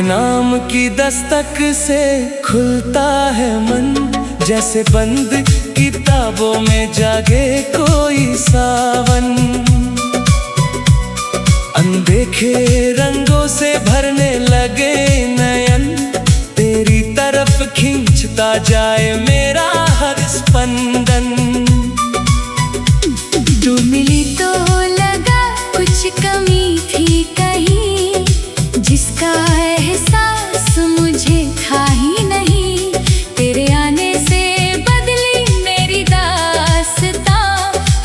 नाम की दस्तक से खुलता है मन, जैसे बंद किताबों में जागे कोई सावन। अनदेखे रंगों से भरने लगे नयन, तेरी तरफ खींचता जाए मेरा हर स्पंदन। तू मिली तो लगा कुछ कमी थी कहीं, जिसका एहसास मुझे था ही नहीं। तेरे आने से बदली मेरी दास्तां,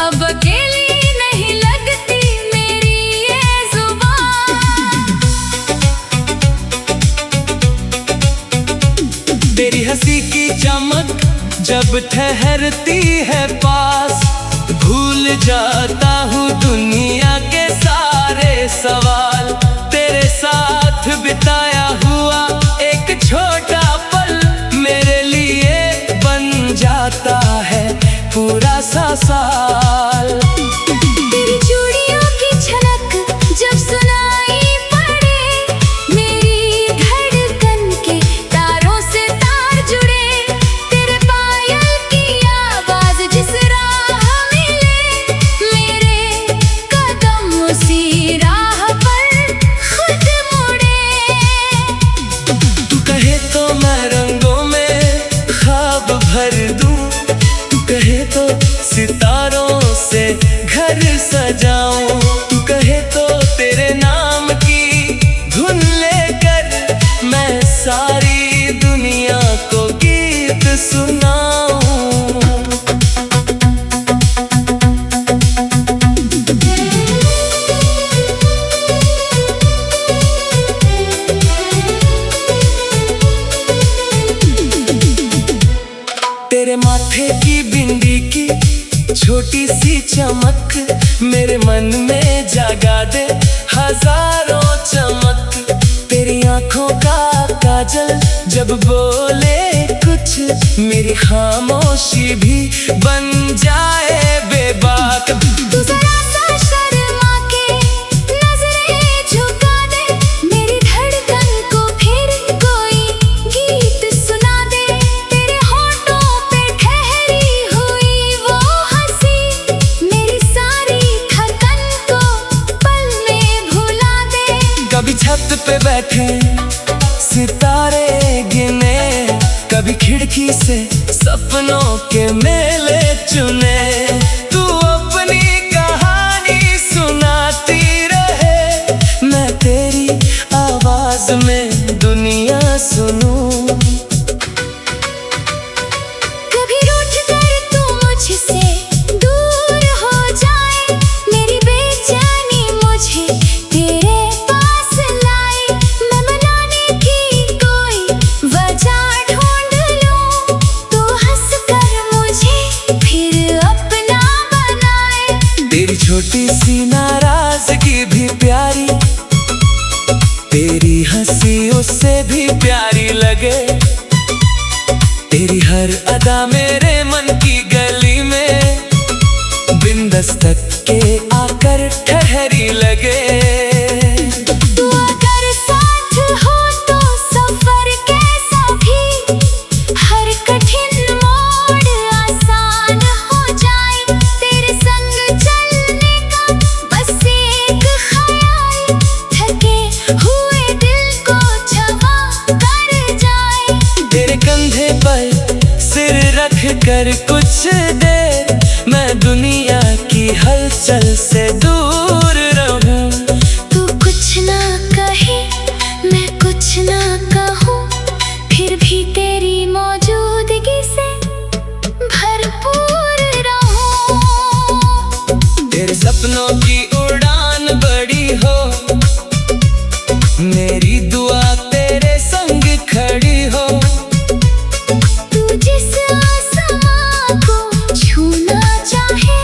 अब अकेली नहीं लगती मेरी ये जुबान। तेरी हंसी की चमक जब ठहरती है पास, भूल जाता हूँ दुनिया के सारे सवाल। तेरे साथ बिताया हुआ एक छोटा पल मेरे लिए बन जाता है पूरा सा साल। तेरी चूड़ियों की छनक जब सुनाई पड़े, मेरी धड़कन के तारों से तार जुड़े। तेरे पायल की आवाज जिस राह मिले, मेरे कदम उसी राह पर खुद मुड़े। तू कहे तो मैं रंगों में ख्वाब भर दूं, तू कहे तो सितारों से घर सजाऊं, तू कहे तो तेरे नाम की धुन लेकर मैं सारी दुनिया को गीत सुनाऊं। तेरे माथे की बिंदी की छोटी सी चमक मेरे मन में जगा दे हजारों चमक। तेरी आंखों का काजल जब बोले कुछ, मेरी खामोशी भी बन जाए बेबाक। तू जरा सा शर्मा के नजरें झुका दे, मेरी धड़कन को फिर कोई गीत सुना दे। तेरे होठों पे ठहरी हुई वो हंसी, मेरी सारी थकन को पल में भुला दे। कभी छत पे बैठे सितारे गिने, कभी खिड़की से सपनों के मेले चुने। तू अपनी कहानी सुनाती रहे, मैं तेरी आवाज में दुनिया सुनूं। कभी रूठ कर तू मुझसे दूर हो जाए, मेरी बेचैनी मुझे तेरे पास लाए। मैं मनाने की कोई वजह ढूंढ लूं, तू हंस कर मुझे फिर अपना बनाए। तेरी छोटी सी नाराजगी भी प्यारी, तेरी हंसी उससे भी प्यारी लगे। तेरी हर अदा मेरे मन की गली में बिन दस्तक के आकर ठहरी लगे। तू अगर साथ हो तो सफर कैसा भी, हर कठिन मोड़ आसान हो जाए। तेरे संग चलने का बस एक ख्याल, थके हुए दिल को जवा कर जाए। तेरे कंधे पर सिर रख कर कुछ देर मैं दुनिया की हलचल से दूर रहूं। तू कुछ ना कहे मैं कुछ ना कहूँ, फिर भी तेरी मौजूदगी से भरपूर रहूं। तेरे सपनों की उड़ान बड़ी हो, मेरी दुआ तेरे संग खड़ी हो। तू जिस आसमां को छूना चाहे,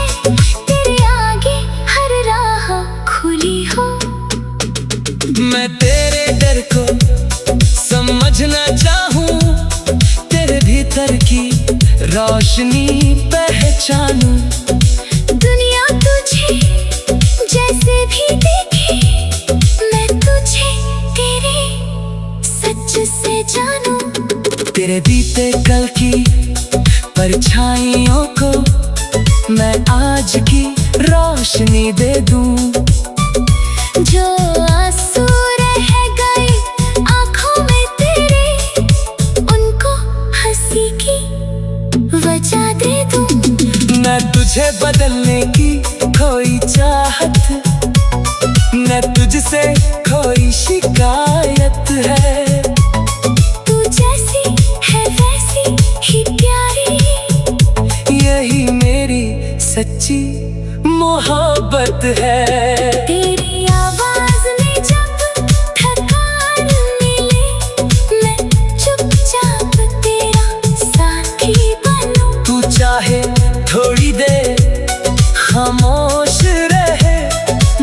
तेरे आगे हर राह खुली हो। मैं तेरे डर को समझना चाहूं, तेरे भीतर की रोशनी पहचानूं। दुनिया तुझे जैसे भी देखे, मैं तुझे तेरे रोशनी दे दूं। जो आंसू रह गए आंखों में तेरे, उनको हंसी की वजह दे दूं। न तुझे बदलने की कोई चाहत, न तुझसे कोई शिकायत है। तू जैसी है वैसी ही प्यारी, यही मेरी सच्ची मोहब्बत है। तेरी आवाज में जब थकान मिले, मैं चुपचाप तेरा साथी बनूं। तू चाहे थोड़ी देर खामोश रहे,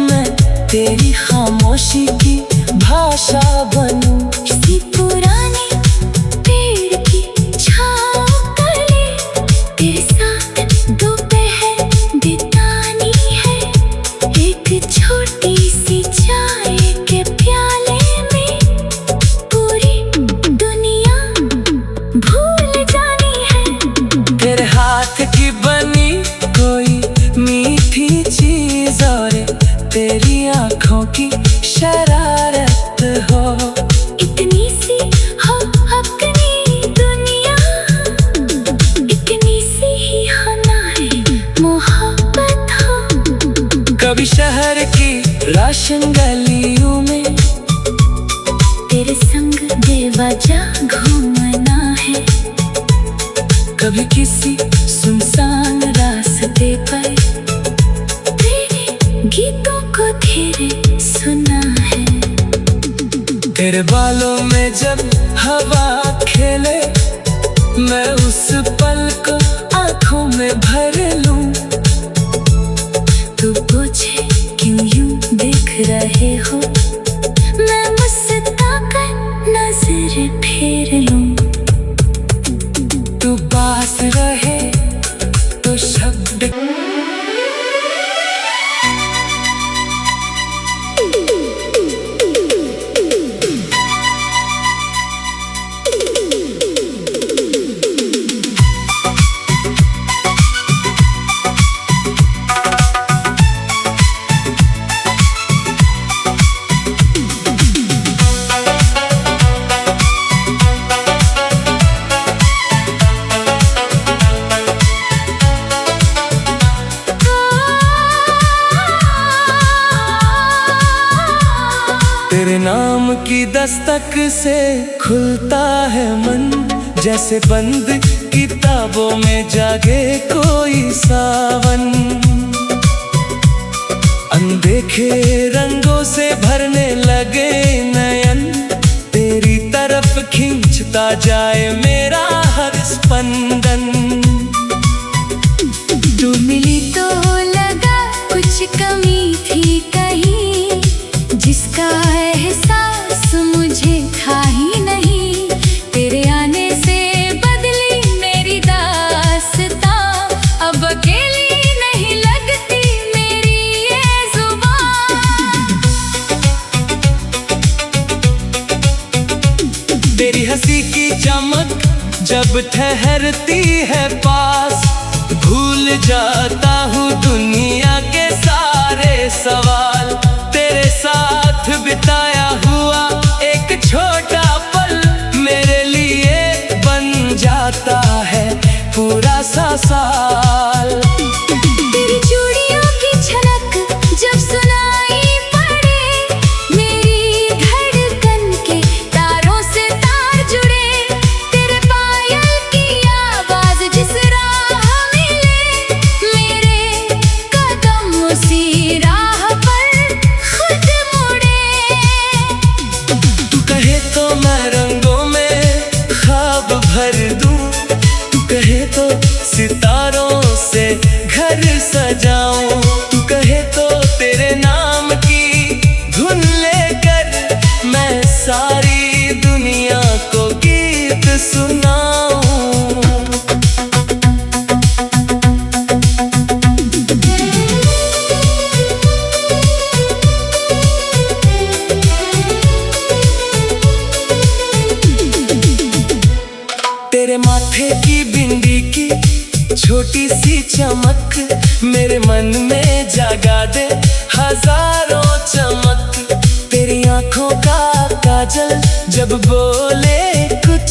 मैं तेरी खामोशी की भाषा बनूं। किसी पुराने पेड़ की छाँव तले तेरे साथ दोपहर बितानी है। एक छोटी सी चाय के प्याले में पूरी दुनिया भूल जानी है। तेरे हाथ की बनी कोई मीठी चीज और तेरी आंखों की शरारत हो। इतनी सी हो अपनी दुनिया, इतनी सी ही होना है मोहब्बत हो। कभी शहर की राशन गलियों में तेरे संग बेवजह घूमना है। कभी किसी सुनसान रास्ते पर तेरे गीतों को धीरे सुना है। तेरे बालों में जब हवा खेले, मैं उस पल को आंखों में भर लूं। तू पूछे क्यों यूं देख रहे हो, मैं मुस्कुरा कर नजर फेर लूं। तू पास रहे तो शब्द तेरे नाम की दस्तक से खुलता है मन, जैसे बंद किताबों में जागे कोई सावन। अनदेखे रंगों से भरने लगे नयन, तेरी तरफ खींचता जाए मेरा हर स्पंदन। तू मिली तो लगा कुछ कमी थी कहीं, जिसका एहसास मुझे था ही नहीं। तेरे आने से बदली मेरी दास्तां, अब अकेली नहीं लगती मेरी ये जुबान। तेरी हंसी की चमक जब ठहरती है पास, भूल जाता हूँ दुनिया के सारे सवाल। तेरे साथ बिताया हुआ एक छोटा पल मेरे लिए बन जाता है पूरा सा साल। तेरी चूड़ियों की छनक जब सुनाई पड़े, मेरी धड़कन के तारों से तार जुड़े। तेरे पायल की आवाज जिस राह मिले, मेरे काजल जब बोले कुछ,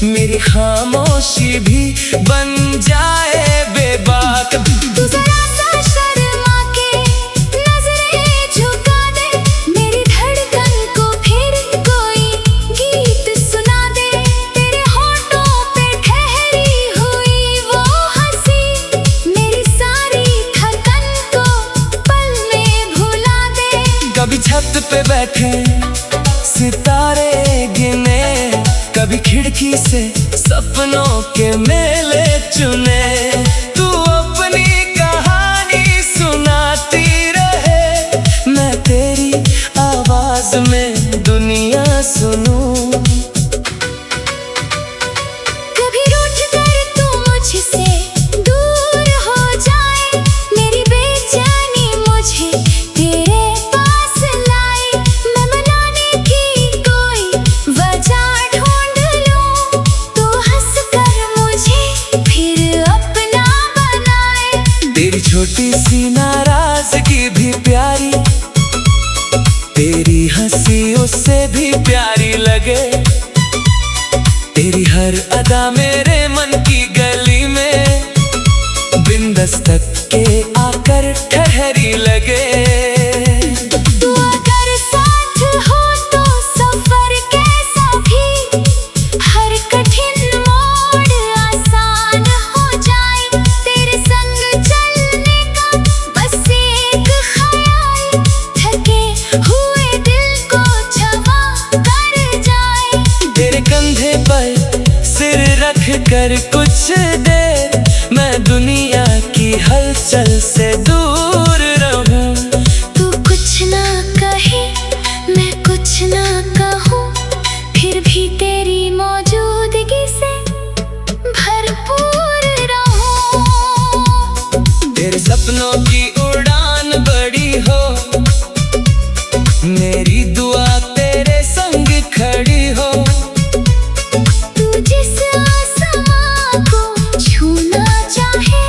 मेरी खामोशी भी बन जाए बेबाक। तू जरा सा शर्मा के नजरें झुका दे, मेरी धड़कन को फिर कोई गीत सुना दे। तेरे होठों पे ठहरी हुई वो हंसी, मेरी सारी थकन को पल में भुला दे। कभी छत पे बैठे सितारे गिने, कभी खिड़की से सपनों के मेले चुने। तू अपनी कहानी सुनाती रहे, मैं तेरी आवाज में दुनिया सुनूं। कभी रूठ कर तू मुझसे दूर हो जाए, मेरी बेचैनी मुझे तेरे पास लाए। मैं मनाने की कोई वजह ढूंढ लूं, तू हंस कर मुझे फिर अपना बनाए। तेरी छोटी सी नाराजगी भी प्यारी, तेरी हंसी उससे भी प्यारी लगे। तेरी हर अदा मेरे मन की गली में बिन दस्तक के आकर ठहरी लगे। तू अगर साथ हो तो सफर कैसा भी, हर कठिन मोड़ आसान हो जाए। तेरे संग चलने का बस एक ख्याल, थके हुए दिल को जवा कर जाए। तेरे कंधे पर सिर रख कर कुछ देर, मैं दुनिया की हलचल से दूर रहूं। तू कुछ ना कहे मैं कुछ ना कहूँ, फिर भी तेरी मौजूदगी से भरपूर रहूं। तेरे सपनों की उड़ान बड़ी हो, मेरी दुआ तेरे संग खड़ी हो। तू जिस आसमां को छूना चाहे,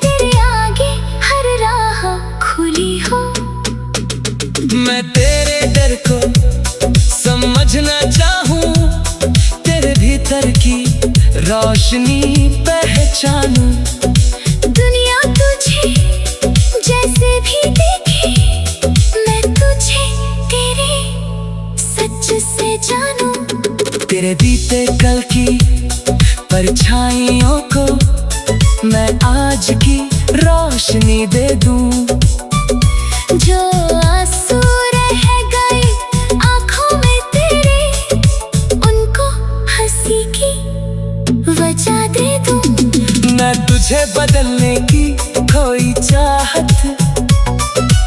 तेरे आगे हर राह खुली हो। मैं तेरे डर को समझना चाहूं, तेरे भीतर की रोशनी पहचानूं। दुनिया तुझे जैसे भी देखे, मैं तुझे तेरे सच से जानूं। तेरे बीते कल की परछाइयों को मैं आज की रोशनी दे दूं। जो आंसू रह गए आंखों में तेरे, उनको हंसी की वजह दे दूं। न तुझे बदलने की कोई चाहत,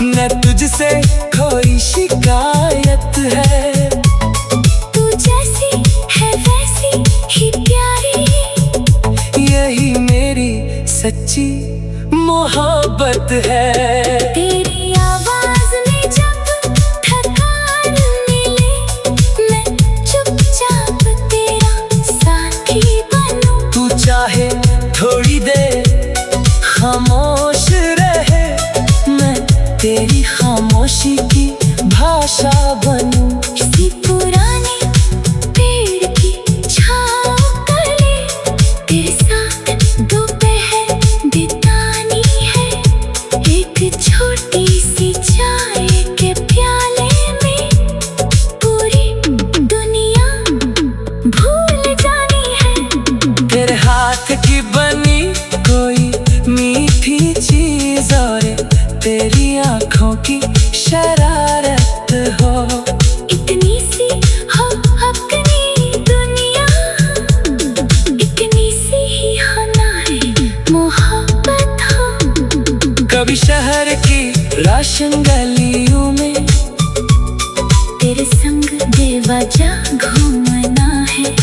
न तुझसे कोई शिकायत है। तू जैसी है वैसी ही प्यारी, यही मेरी सच्ची मोहब्बत है। तेरी आवाज में जब थकान मिले, मैं चुपचाप तेरा साथी बनूं। तू चाहे थोड़ी देर खामोश रहे, मैं तेरी खामोशी की भाषा बनूं। किसी पुराने पेड़ की छाँव तले, तेरे साथ दोपहर बितानी है। एक छोटी सी चाय के प्याले में पूरी दुनिया भूल जानी है। तेरे हाथ की बनी कोई मीठी चीज और तेरी आंखों की शरारत हो। इतनी सी हो अपनी दुनिया, इतनी सी ही होना है मोहब्बत हो। कभी शहर की राशन गलियों में तेरे संग बेवजह घूमना है।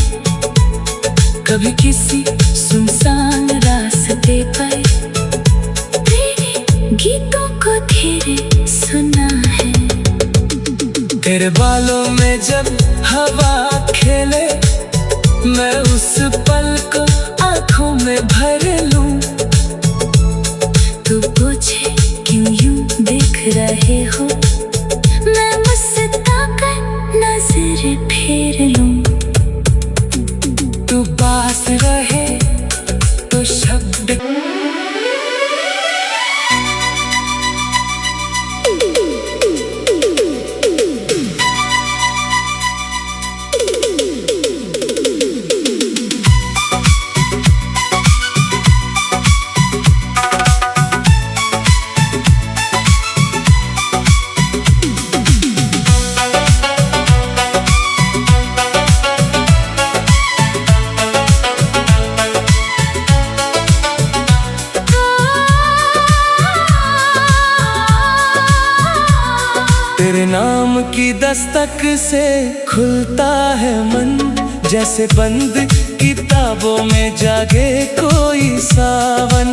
कभी किसी सुनसान रास्ते पर तेरे गीतों को धीरे सुना है। तेरे बालों में जब हवा खेले, मैं उस पल को आंखों में भर लूं। तू पूछे क्यों यूं देख रहे हो, मैं मुस्कुरा कर नजर तेरे नाम की दस्तक से खुलता है मन, जैसे बंद किताबों में जागे कोई सावन।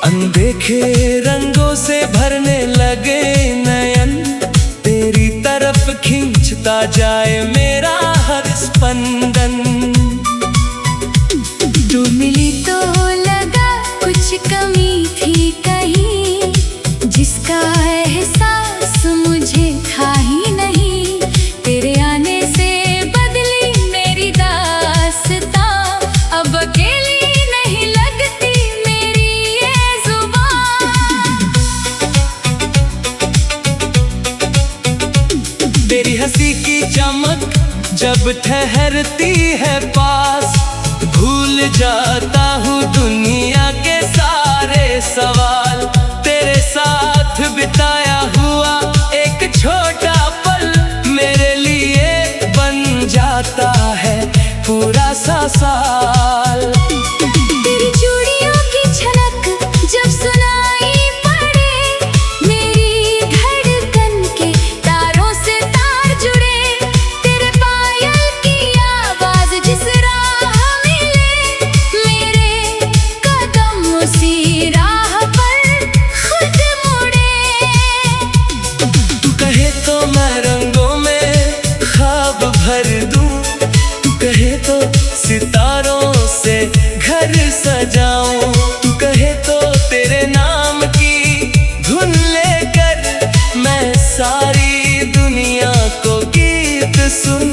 अनदेखे रंगों से भरने लगे नयन, तेरी तरफ खींचता जाए मेरा हर स्पंदन। तू मिली तो लगा कुछ कमी थी कहीं, जिसका एहसास मुझे था ही नहीं। तेरे आने से बदली मेरी दास्तां, अब अकेली नहीं लगती मेरी ये जुबान। तेरी हंसी की चमक जब ठहरती है पास, भूल जाता हूँ दुनिया के सारे सवाल। तेरे साथ बिताया हुआ एक छोटा पल मेरे लिए बन जाता है पूरा सा साल। तेरी चूड़ियों की छनक जब सुनाई पड़े, मेरी धड़कन के तारों से तार जुड़े। तेरे पायल की आवाज जिस राह मिले, मेरे कदम उसी राह पर खुद मुड़े। तू कहे तो मैं रंगों में ख्वाब भर दूं, तू कहे तो सितारों से घर सजाऊं, तू कहे तो तेरे नाम की धुन लेकर मैं सारी दुनिया को गीत सुनाऊं।